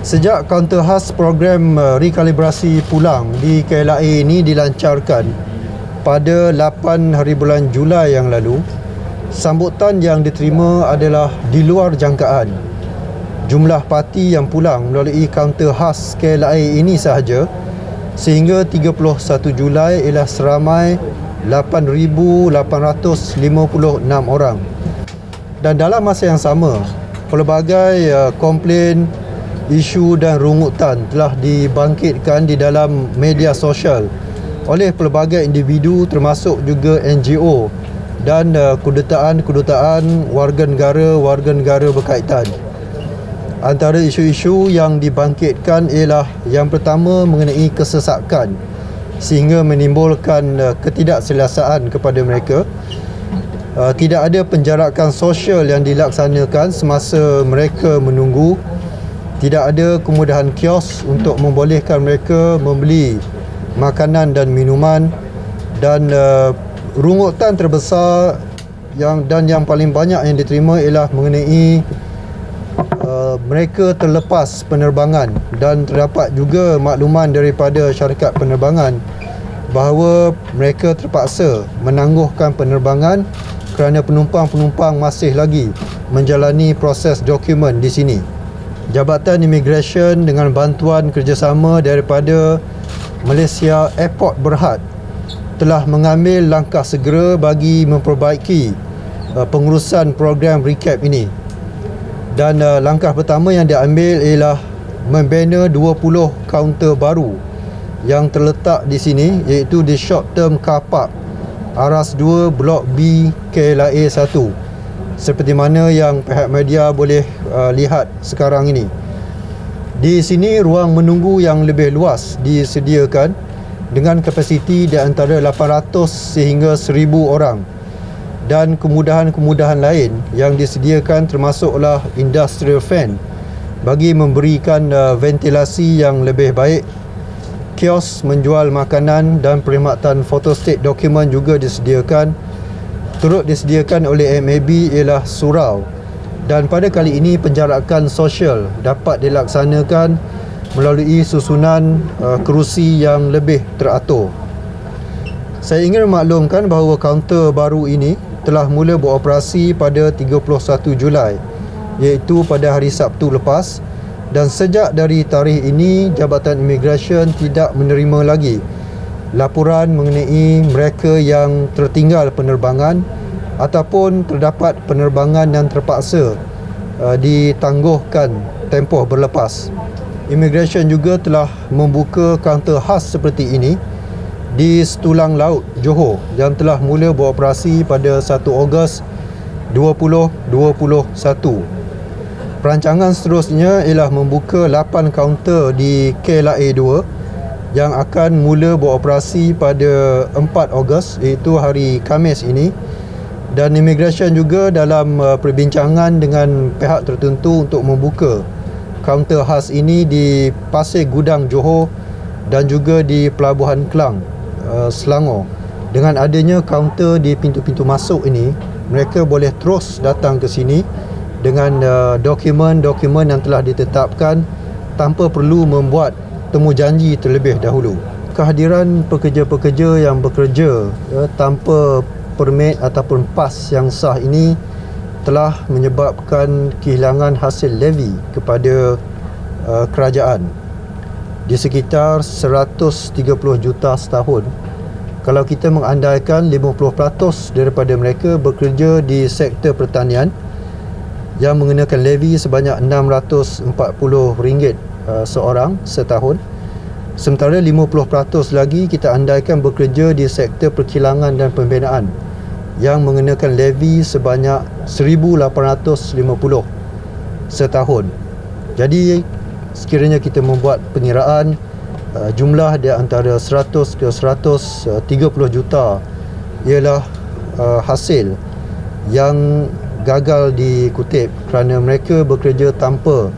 Sejak kaunter khas program rekalibrasi pulang di KLIA ini dilancarkan pada 8 hari bulan Julai yang lalu, sambutan yang diterima adalah di luar jangkaan. Jumlah parti yang pulang melalui kaunter khas KLIA ini sahaja sehingga 31 Julai ialah seramai 8,856 orang. Dan dalam masa yang sama, pelbagai komplain, isu dan rungutan telah dibangkitkan di dalam media sosial oleh pelbagai individu termasuk juga NGO dan kedutaan warga negara berkaitan. Antara isu-isu yang dibangkitkan ialah yang pertama mengenai kesesakan sehingga menimbulkan ketidakselesaan kepada mereka. Tidak ada penjarakan sosial yang dilaksanakan semasa mereka menunggu. Tidak ada kemudahan kios untuk membolehkan mereka membeli makanan dan minuman, dan rungutan terbesar yang paling banyak yang diterima ialah mengenai mereka terlepas penerbangan, dan terdapat juga makluman daripada syarikat penerbangan bahawa mereka terpaksa menangguhkan penerbangan kerana penumpang-penumpang masih lagi menjalani proses dokumen di sini. Jabatan Imigresen dengan bantuan kerjasama daripada Malaysia Airport Berhad telah mengambil langkah segera bagi memperbaiki pengurusan program recap ini. Dan langkah pertama yang diambil ialah membina 20 kaunter baru yang terletak di sini, iaitu di Short Term Car Park Aras 2 Blok B KLIA 1. Seperti mana yang pihak media boleh lihat sekarang ini. Di sini ruang menunggu yang lebih luas disediakan dengan kapasiti di antara 800 sehingga 1,000 orang, dan kemudahan-kemudahan lain yang disediakan termasuklah industrial fan bagi memberikan ventilasi yang lebih baik. Kios menjual makanan dan perkhidmatan photostat dokumen juga disediakan. Turut disediakan oleh MAB ialah surau, dan pada kali ini penjarakan sosial dapat dilaksanakan melalui susunan kerusi yang lebih teratur. Saya ingin memaklumkan bahawa kaunter baru ini telah mula beroperasi pada 31 Julai, iaitu pada hari Sabtu lepas, dan sejak dari tarikh ini Jabatan Imigresen tidak menerima lagi laporan mengenai mereka yang tertinggal penerbangan ataupun terdapat penerbangan yang terpaksa ditangguhkan tempoh berlepas. Imigresen juga telah membuka kaunter khas seperti ini di Setulang Laut, Johor, yang telah mula beroperasi pada 1 Ogos 2021. Perancangan seterusnya ialah membuka 8 kaunter di KLIA 2 yang akan mula beroperasi pada 4 Ogos, iaitu hari Khamis ini. Dan Imigresen juga dalam perbincangan dengan pihak tertentu untuk membuka kaunter khas ini di Pasir Gudang, Johor, dan juga di Pelabuhan Kelang, Selangor. Dengan adanya kaunter di pintu-pintu masuk ini, mereka boleh terus datang ke sini dengan dokumen-dokumen yang telah ditetapkan tanpa perlu membuat temu janji terlebih dahulu. Kehadiran pekerja-pekerja yang bekerja tanpa permit ataupun pas yang sah ini telah menyebabkan kehilangan hasil levy kepada kerajaan di sekitar 130 juta setahun. Kalau kita mengandaikan 50% daripada mereka bekerja di sektor pertanian yang mengenakan levy sebanyak RM640 seorang setahun, sementara 50% lagi kita andaikan bekerja di sektor perkilangan dan pembinaan yang mengenakan levy sebanyak RM1,850 setahun. Jadi sekiranya kita membuat pengiraan jumlah di antara 100 ke 130 juta ialah hasil yang gagal dikutip kerana mereka bekerja tanpa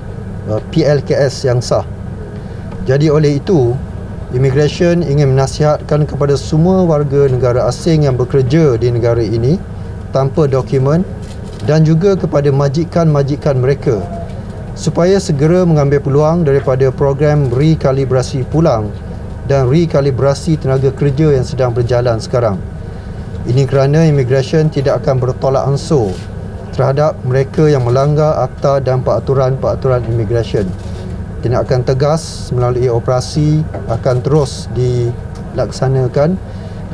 PLKS yang sah. Jadi oleh itu, Imigresen ingin menasihatkan kepada semua warga negara asing yang bekerja di negara ini tanpa dokumen, dan juga kepada majikan-majikan mereka supaya segera mengambil peluang daripada program rekalibrasi pulang dan rekalibrasi tenaga kerja yang sedang berjalan sekarang. Ini kerana immigration tidak akan bertolak ansur terhadap mereka yang melanggar akta dan peraturan-peraturan immigration. Tindakan tegas melalui operasi akan terus dilaksanakan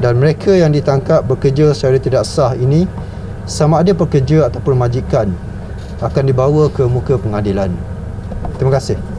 dan mereka yang ditangkap bekerja secara tidak sah ini, sama ada pekerja ataupun majikan, akan dibawa ke muka pengadilan. Terima kasih.